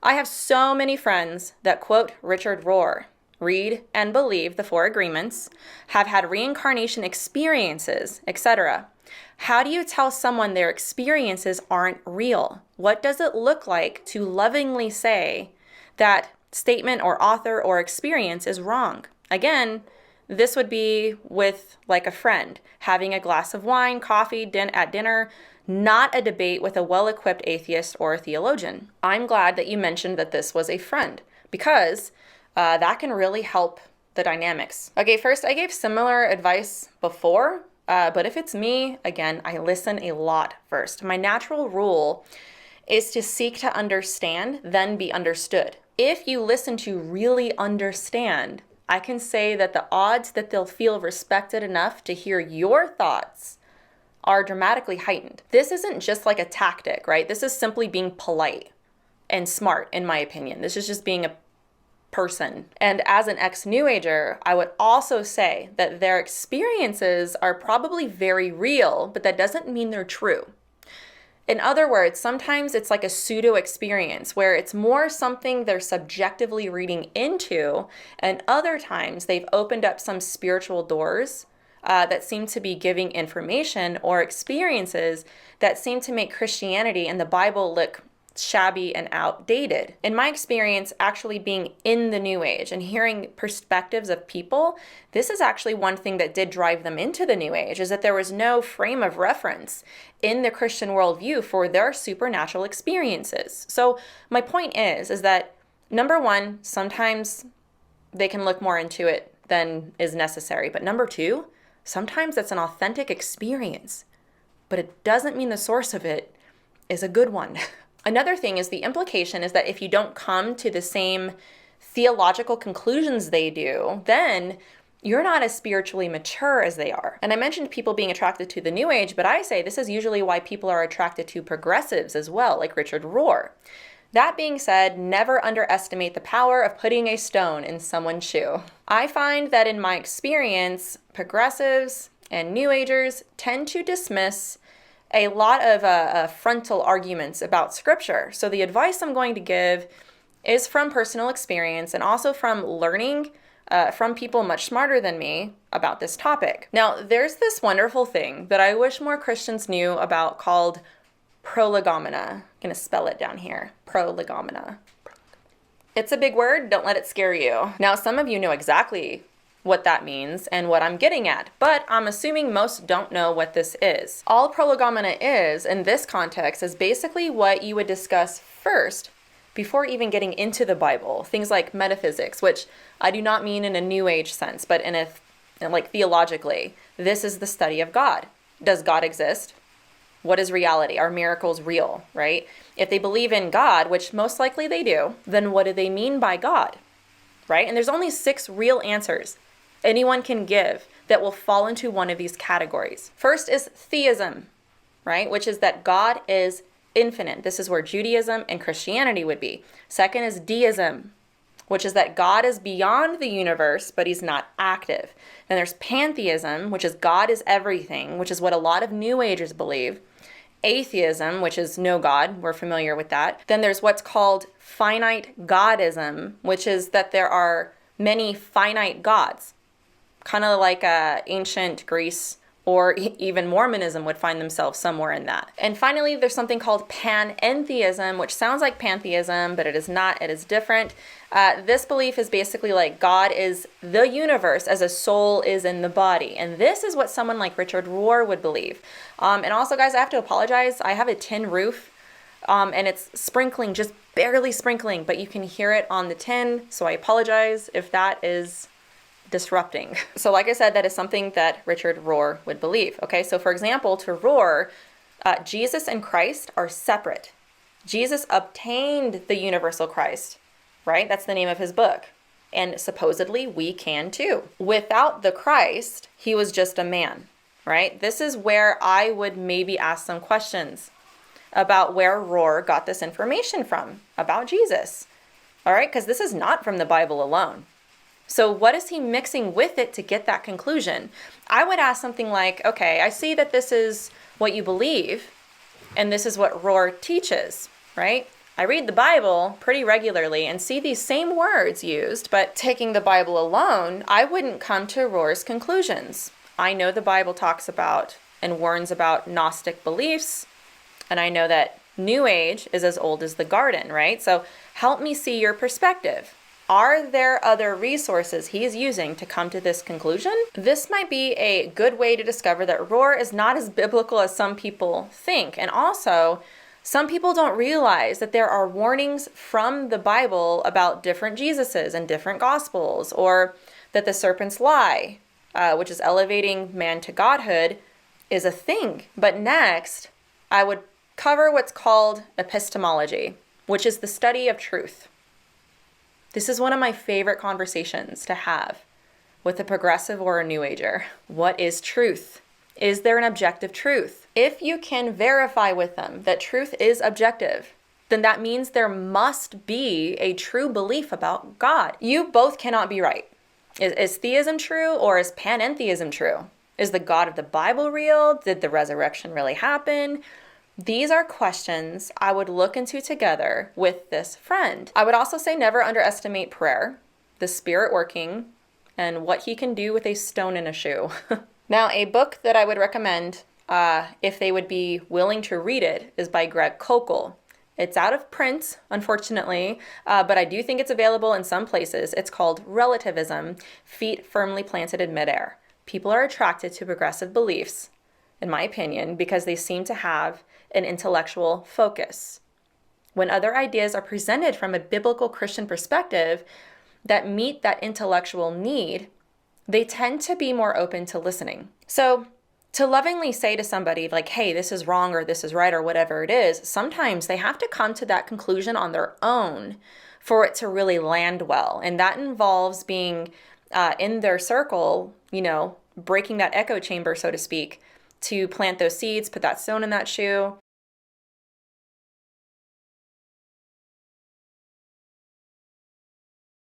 I have so many friends that quote Richard Rohr, read and believe the Four Agreements, have had reincarnation experiences, etc. How do you tell someone their experiences aren't real? What does it look like to lovingly say that statement or author or experience is wrong? Again, this would be with like a friend, having a glass of wine, coffee at dinner, not a debate with a well-equipped atheist or a theologian. I'm glad that you mentioned that this was a friend because that can really help the dynamics. Okay, first, I gave similar advice before, but if it's me, again, I listen a lot first. My natural rule is to seek to understand, then be understood. If you listen to really understand, I can say that the odds that they'll feel respected enough to hear your thoughts are dramatically heightened. This isn't just like a tactic, right? This is simply being polite and smart, in my opinion. This is just being a person. And as an ex-New Ager, I would also say that their experiences are probably very real, but that doesn't mean they're true. In other words, sometimes it's like a pseudo experience where it's more something they're subjectively reading into, and other times they've opened up some spiritual doors that seem to be giving information or experiences that seem to make Christianity and the Bible look shabby and outdated. In my experience, actually being in the New Age and hearing perspectives of people, this is actually one thing that did drive them into the New Age, is that there was no frame of reference in the Christian worldview for their supernatural experiences. So my point is that number one, sometimes they can look more into it than is necessary. But number two, sometimes that's an authentic experience, but it doesn't mean the source of it is a good one. Another thing is the implication is that if you don't come to the same theological conclusions they do, then you're not as spiritually mature as they are. And I mentioned people being attracted to the New Age, but I say this is usually why people are attracted to progressives as well, like Richard Rohr. That being said, never underestimate the power of putting a stone in someone's shoe. I find that in my experience, progressives and New Agers tend to dismiss a lot of frontal arguments about Scripture. So the advice I'm going to give is from personal experience and also from learning from people much smarter than me about this topic. Now, there's this wonderful thing that I wish more Christians knew about called Proligamina. I'm going to spell it down here. Proligamina. It's a big word. Don't let it scare you. Now, some of you know exactly what that means and what I'm getting at, but I'm assuming most don't know what this is. All Proligamina is, in this context, is basically what you would discuss first before even getting into the Bible. Things like metaphysics, which I do not mean in a New Age sense, but in like theologically. This is the study of God. Does God exist? What is reality? Are miracles real, right? If they believe in God, which most likely they do, then what do they mean by God, right? And there's only 6 real answers anyone can give that will fall into one of these categories. First is theism, right? Which is that God is infinite. This is where Judaism and Christianity would be. Second is deism, which is that God is beyond the universe, but he's not active. Then there's pantheism, which is God is everything, which is what a lot of New Agers believe. Atheism, which is no God, we're familiar with that. Then there's what's called finite godism, which is that there are many finite gods, kind of like ancient Greece, or even Mormonism would find themselves somewhere in that. And finally, there's something called panentheism, which sounds like pantheism, but it is not, it is different. This belief is basically like God is the universe as a soul is in the body. And this is what someone like Richard Rohr would believe. And also, guys, I have to apologize. I have a tin roof, and it's sprinkling, just barely sprinkling, but you can hear it on the tin. So I apologize if that is disrupting. So like I said, that is something that Richard Rohr would believe. Okay, so for example, to Rohr, Jesus and Christ are separate. Jesus obtained the universal Christ, right? That's the name of his book. And supposedly we can too. Without the Christ, he was just a man, right? This is where I would maybe ask some questions about where Rohr got this information from about Jesus. All right, because this is not from the Bible alone. So what is he mixing with it to get that conclusion? I would ask something like, okay, I see that this is what you believe, and this is what Rohr teaches, right? I read the Bible pretty regularly and see these same words used, but taking the Bible alone, I wouldn't come to Rohr's conclusions. I know the Bible talks about and warns about Gnostic beliefs, and I know that New Age is as old as the garden, right? So help me see your perspective. Are there other resources he is using to come to this conclusion? This might be a good way to discover that Rohr is not as biblical as some people think. And also, some people don't realize that there are warnings from the Bible about different Jesuses and different gospels, or that the serpent's lie, which is elevating man to godhood, is a thing. But next, I would cover what's called epistemology, which is the study of truth. This is one of my favorite conversations to have with a progressive or a New Ager. What is truth? Is there an objective truth? If you can verify with them that truth is objective, then that means there must be a true belief about God. You both cannot be right. Is theism true, or is panentheism true? Is the God of the Bible real? Did the resurrection really happen? These are questions I would look into together with this friend. I would also say never underestimate prayer, the Spirit working, and what he can do with a stone in a shoe. Now, a book that I would recommend, if they would be willing to read it, is by Greg Koukl. It's out of print, unfortunately, but I do think it's available in some places. It's called Relativism, Feet Firmly Planted in Midair. People are attracted to progressive beliefs, in my opinion, because they seem to have an intellectual focus. When other ideas are presented from a biblical Christian perspective that meet that intellectual need, they tend to be more open to listening. So to lovingly say to somebody like, hey, this is wrong or this is right or whatever it is, sometimes they have to come to that conclusion on their own for it to really land well. And that involves being in their circle, breaking that echo chamber, so to speak, to plant those seeds, put that stone in that shoe.